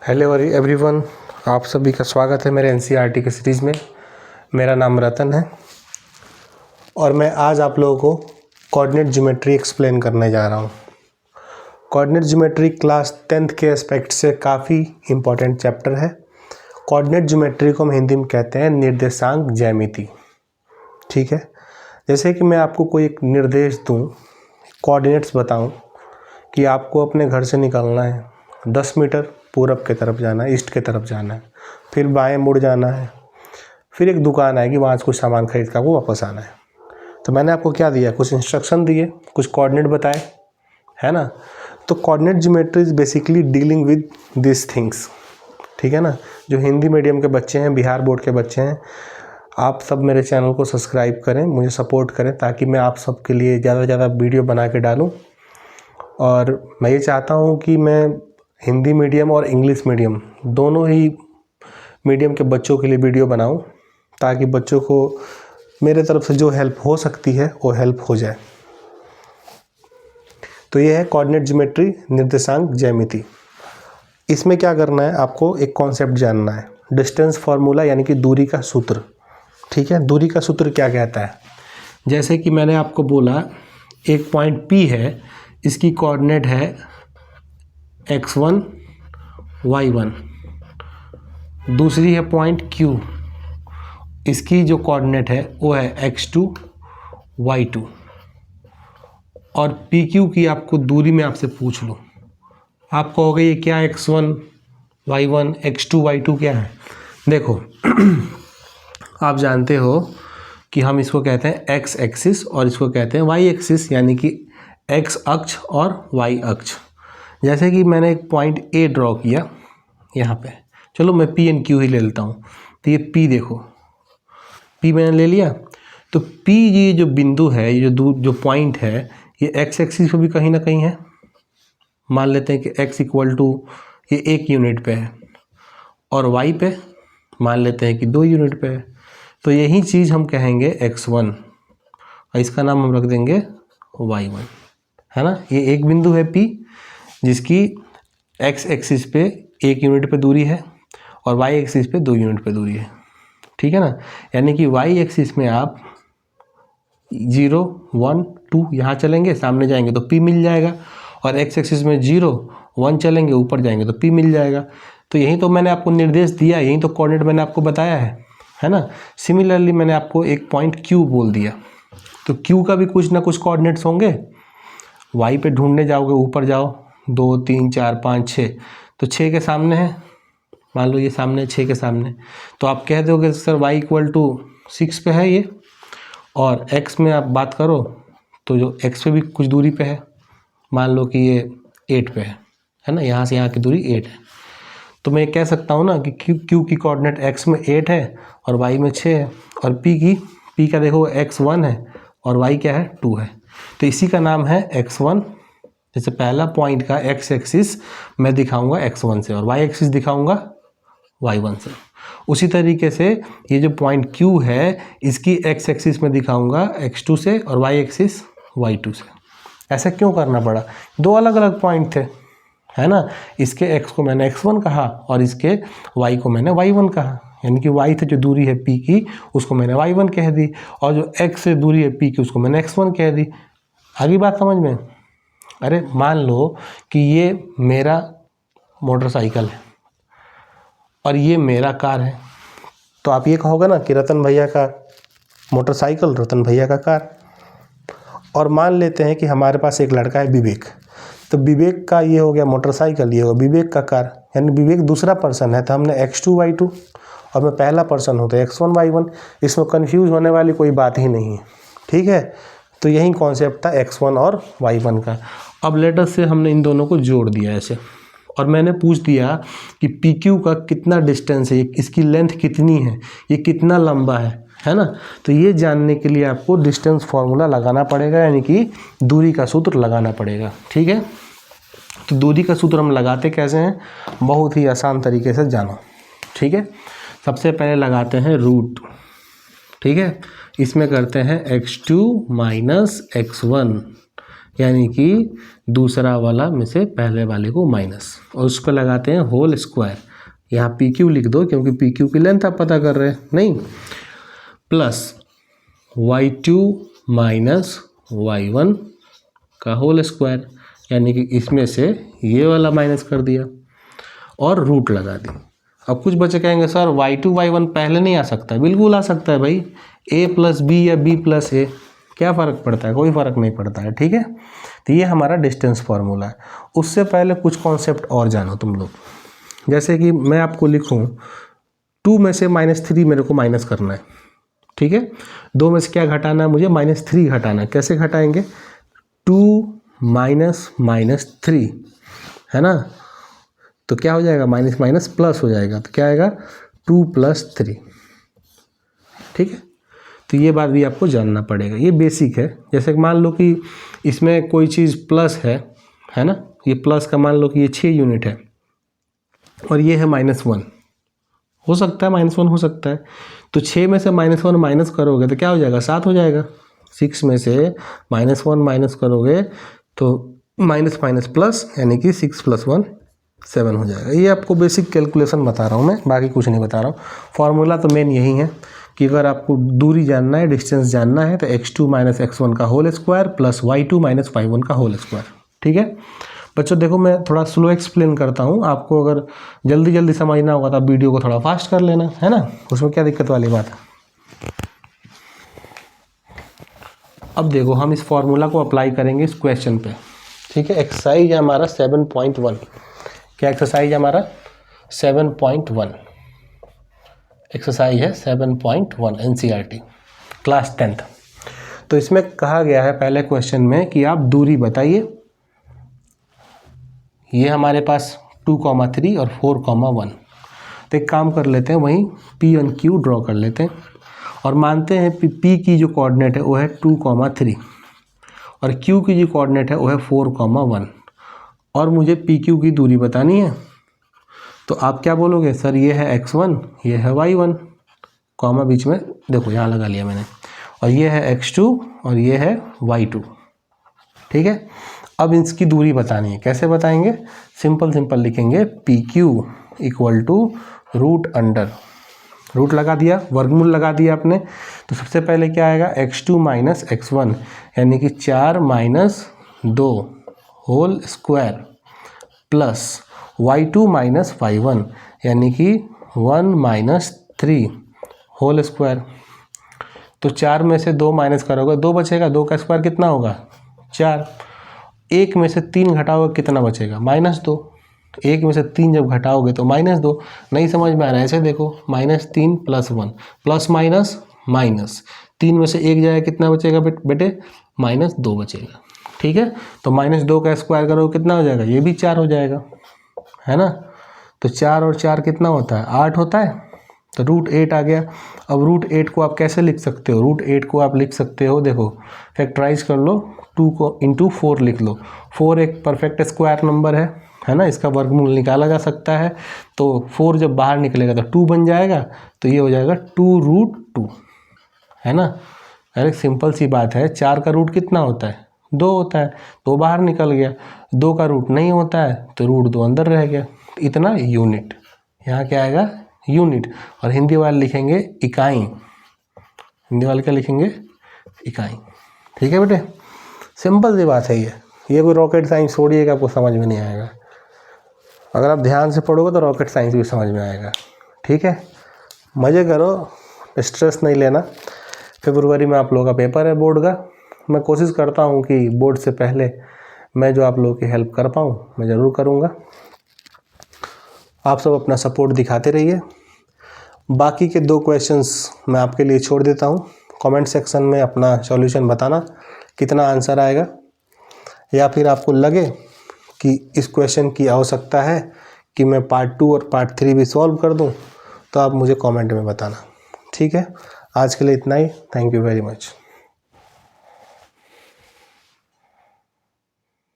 Hello everyone, आप सभी का स्वागत है मेरे एनसीईआरटी के सीरीज़ में। मेरा नाम रतन है और मैं आज आप लोगों को कोऑर्डिनेट ज्योमेट्री एक्सप्लेन करने जा रहा हूँ। कोऑर्डिनेट ज्योमेट्री क्लास 10th के एस्पेक्ट से काफ़ी इम्पोर्टेंट चैप्टर है। कोऑर्डिनेट ज्योमेट्री को हम हिंदी में कहते हैं निर्देशांक ज्यामिति। ठीक है, जैसे कि मैं आपको कोई एक निर्देश दूँ, कोऑर्डिनेट्स बताऊँ कि आपको अपने घर से निकलना है, 10 मीटर पूरब की तरफ जाना है, ईस्ट की तरफ जाना है, फिर बाएं मुड़ जाना है, फिर एक दुकान आएगी, वहाँ से कुछ सामान खरीद कर आपको वापस आना है। तो मैंने आपको क्या दिया, कुछ इंस्ट्रक्शन दिए, कुछ कोऑर्डिनेट बताए, है ना। तो coordinate geometry is basically dealing with this things. ठीक है ना। जो हिंदी मीडियम के बच्चे हैं, बिहार बोर्ड के बच्चे हैं, आप सब मेरे चैनल को सब्सक्राइब करें, मुझे सपोर्ट करें, ताकि मैं आप सबके लिए ज़्यादा से ज़्यादा वीडियो बना के डालूँ। और मैं ये चाहता हूँ कि मैं हिंदी मीडियम और इंग्लिश मीडियम दोनों ही मीडियम के बच्चों के लिए वीडियो बनाऊं, ताकि बच्चों को मेरे तरफ से जो हेल्प हो सकती है वो हेल्प हो जाए। तो ये है कोऑर्डिनेट ज्योमेट्री, निर्देशांक ज्यामिति। इसमें क्या करना है, आपको एक कॉन्सेप्ट जानना है, डिस्टेंस फार्मूला, यानी कि दूरी का सूत्र। ठीक है, दूरी का सूत्र क्या कहता है। जैसे कि मैंने आपको बोला, एक पॉइंट P है, इसकी कोऑर्डिनेट है x1 y1। दूसरी है पॉइंट Q, इसकी जो कोऑर्डिनेट है वो है x2 y2। और PQ की आपको दूरी में आपसे पूछ लूँ, आप कहोगे ये क्या x1 y1 x2 y2 क्या है। देखो आप जानते हो कि हम इसको कहते हैं x एक्सिस और इसको कहते हैं y एक्सिस, यानी कि x अक्ष और y अक्ष। जैसे कि मैंने एक पॉइंट A ड्रॉ किया यहाँ पे, चलो मैं P एंड Q ही ले लेता हूँ। तो ये P, देखो P मैंने ले लिया। तो P ये जो बिंदु है, ये जो पॉइंट है, ये x एक्सिस पे भी कहीं ना कहीं है। मान लेते हैं कि x इक्वल टू ये 1 यूनिट पे है, और y पे मान लेते हैं कि 2 यूनिट पे है। तो यही चीज़ हम कहेंगे x1 और इसका नाम हम रख देंगे y1, है ना। ये एक बिंदु है P जिसकी x एक्सिस पे 1 यूनिट पे दूरी है और y एक्सिस पे 2 यूनिट पे दूरी है। ठीक है ना। यानी कि y एक्सिस में आप 0 1 2 यहाँ चलेंगे, सामने जाएंगे तो P मिल जाएगा, और x एक्सिस में 0 1 चलेंगे, ऊपर जाएंगे तो P मिल जाएगा। तो यही तो मैंने आपको निर्देश दिया, यही तो कोऑर्डिनेट मैंने आपको बताया है ना। सिमिलरली मैंने आपको एक पॉइंट Q बोल दिया, तो Q का भी कुछ ना कुछ कोऑर्डिनेट्स होंगे। y पे ढूंढने जाओगे, ऊपर जाओ, 2 3 4 5 6, तो 6 के सामने है, मान लो ये सामने 6 के सामने, तो आप कह दोगे सर y इक्वल टू 6 पे है ये, और x में आप बात करो तो जो x पे भी कुछ दूरी पे है, मान लो कि ये 8 पे है ना, यहाँ से यहाँ की दूरी 8 है। तो मैं कह सकता हूँ ना कि q की कोऑर्डिनेट x में 8 है और y में 6 है, और p का देखो x 1 है और y क्या है 2 है। तो इसी का नाम है x1। जैसे पहला पॉइंट का x एक्सिस मैं दिखाऊंगा x1 से और y एक्सिस दिखाऊंगा y1 से। उसी तरीके से ये जो पॉइंट Q है, इसकी x एक्सिस में दिखाऊंगा x2 से और y एक्सिस y2 से। ऐसा क्यों करना पड़ा, दो अलग अलग पॉइंट थे, है ना। इसके x को मैंने x1 कहा और इसके y को मैंने y1 कहा, यानी कि y से जो दूरी है P की उसको मैंने y1 कह दी, और जो x से दूरी है P की उसको मैंने x1 कह दी। आगे बात समझ में। अरे मान लो कि ये मेरा मोटरसाइकिल है और ये मेरा कार है, तो आप ये कहोगे ना कि रतन भैया का मोटरसाइकिल, रतन भैया का कार। और मान लेते हैं कि हमारे पास एक लड़का है विवेक, तो विवेक का ये हो गया मोटरसाइकिल, ये हो विवेक का कार, यानी विवेक दूसरा पर्सन है, तो हमने x2 y2, और मैं पहला पर्सन हूँ तो x1 y1। इसमें कंफ्यूज होने वाली कोई बात ही नहीं है। ठीक है, तो यही कॉन्सेप्ट था x1 और y1 का। अब लेटर से हमने इन दोनों को जोड़ दिया ऐसे, और मैंने पूछ दिया कि PQ का कितना डिस्टेंस है, इसकी लेंथ कितनी है, ये कितना लंबा है ना। तो ये जानने के लिए आपको डिस्टेंस फार्मूला लगाना पड़ेगा, यानी कि दूरी का सूत्र लगाना पड़ेगा। ठीक है, तो दूरी का सूत्र हम लगाते कैसे हैं, बहुत ही आसान तरीके से जानो। ठीक है, सबसे पहले लगाते हैं रूट। ठीक है, इसमें करते हैं x2 माइनस x1, यानी कि दूसरा वाला में से पहले वाले को माइनस, और उसको लगाते हैं होल स्क्वायर। यहाँ पी क्यू लिख दो क्योंकि पी क्यू की लेंथ आप पता कर रहे हैं, नहीं, प्लस y2 माइनस y1 का होल स्क्वायर, यानी कि इसमें से ये वाला माइनस कर दिया और रूट लगा दी। अब कुछ बच्चे कहेंगे सर y2 y1 पहले नहीं आ सकता है। बिल्कुल आ सकता है भाई, a प्लस बी या b प्लस ए, क्या फ़र्क पड़ता है, कोई फ़र्क नहीं पड़ता है, ठीक है। तो ये हमारा डिस्टेंस फार्मूला है। उससे पहले कुछ कॉन्सेप्ट और जानो तुम लोग, जैसे कि मैं आपको लिखूं 2 में से -3 मेरे को माइनस करना है, ठीक है। 2 में से क्या घटाना है मुझे, -3 घटाना है। कैसे घटाएंगे, 2 माइनस -3 है ना, तो क्या हो जाएगा, माइनस माइनस प्लस हो जाएगा, तो क्या आएगा 2 + 3, ठीक है। तो ये बात भी आपको जानना पड़ेगा, ये बेसिक है। जैसे मान लो कि इसमें कोई चीज़ प्लस है ना, ये प्लस का मान लो कि ये 6 यूनिट है और ये है -1, हो सकता है -1 हो सकता है। तो 6 में से -1 माइनस करोगे तो क्या हो जाएगा, 7 हो जाएगा। 6 में से -1 माइनस करोगे तो माइनस माइनस प्लस, यानी कि 6 + 1 7 हो जाएगा। ये आपको बेसिक कैलकुलेशन बता रहा हूँ मैं, बाकी कुछ नहीं बता रहा हूँ। फार्मूला तो मेन यही है कि अगर आपको दूरी जानना है, डिस्टेंस जानना है, तो x2 - x1 का whole square plus y2 - y1 का होल स्क्वायर, ठीक है। बच्चों देखो मैं थोड़ा स्लो एक्सप्लेन करता हूँ, आपको अगर जल्दी जल्दी समझना होगा तो आप वीडियो को थोड़ा फास्ट कर लेना, है ना, उसमें क्या दिक्कत वाली बात है। अब देखो हम इस फॉर्मूला को अप्लाई करेंगे इस क्वेश्चन पे, ठीक है। एक्सरसाइज है हमारा 7.1, क्या एक्सरसाइज है हमारा 7.1, एक्सरसाइज है 7.1 NCERT क्लास 10th। तो इसमें कहा गया है पहले क्वेश्चन में कि आप दूरी बताइए। ये हमारे पास 2,3 और 4,1। तो एक काम कर लेते हैं, वहीं P और Q ड्रॉ कर लेते हैं और मानते हैं P की जो कोऑर्डिनेट है वो है 2,3 और Q की जो कोऑर्डिनेट है वो है 4,1 और मुझे PQ की दूरी बतानी है। तो आप क्या बोलोगे, सर ये है x1, ये है y1, कॉमा बीच में देखो यहाँ लगा लिया मैंने, और ये है x2 और ये है y2, ठीक है। अब इसकी दूरी बतानी है, कैसे बताएंगे, सिंपल लिखेंगे PQ = रूट लगा दिया, वर्गमूल लगा दिया आपने। तो सबसे पहले क्या आएगा, x2 - x1 यानी कि 4 - 2 whole square plus y2 - y1 यानी कि 1 - 3 होल स्क्वायर। तो 4 में से 2 माइनस करोगे 2 बचेगा, 2 का स्क्वायर कितना होगा 4। 1 में से 3 घटाओगे कितना बचेगा, -2। 1 में से 3 जब घटाओगे तो -2। नहीं समझ में आ रहा है, ऐसे देखो -3 + 1 प्लस माइनस 3 में से 1 जाएगा कितना बचेगा बेटे, -2 बचेगा, ठीक है। तो -2 का स्क्वायर करोगे कितना हो जाएगा, ये भी 4 हो जाएगा, है ना। तो 4 और 4 कितना होता है, 8 होता है। तो √8 आ गया। अब √8 को आप कैसे लिख सकते हो, √8 को आप लिख सकते हो, देखो फैक्टराइज कर लो, 2 को × 4 लिख लो। 4 एक परफेक्ट स्क्वायर नंबर है ना, इसका वर्गमूल निकाला जा सकता है। तो 4 जब बाहर निकलेगा तो 2 बन जाएगा, तो ये हो जाएगा 2√2, है ना। अरे सिंपल सी बात है, 4 का रूट कितना होता है, 2 होता है, 2 बाहर निकल गया। 2 का रूट नहीं होता है तो √2 अंदर रह गया, इतना यूनिट। यहाँ क्या आएगा, यूनिट। और हिंदी वाले लिखेंगे इकाई, हिंदी वाले क्या लिखेंगे, इकाई, ठीक है बेटे। सिंपल सी बात है ये कोई रॉकेट साइंस छोड़िएगा, आपको समझ में नहीं आएगा। अगर आप ध्यान से पढ़ोगे तो रॉकेट साइंस भी समझ में आएगा, ठीक है। मज़े करो, स्ट्रेस नहीं लेना। फरवरी में आप लोगों का पेपर है बोर्ड का। मैं कोशिश करता हूँ कि बोर्ड से पहले मैं जो आप लोगों की हेल्प कर पाऊँ मैं ज़रूर करूँगा। आप सब अपना सपोर्ट दिखाते रहिए। बाकी के 2 क्वेश्चंस मैं आपके लिए छोड़ देता हूँ, कमेंट सेक्शन में अपना सॉल्यूशन बताना कितना आंसर आएगा, या फिर आपको लगे कि इस क्वेश्चन की आवश्यकता है कि मैं पार्ट 2 और पार्ट 3 भी सॉल्व कर दूं, तो आप मुझे कमेंट में बताना, ठीक है। आज के लिए इतना ही, थैंक यू वेरी मच।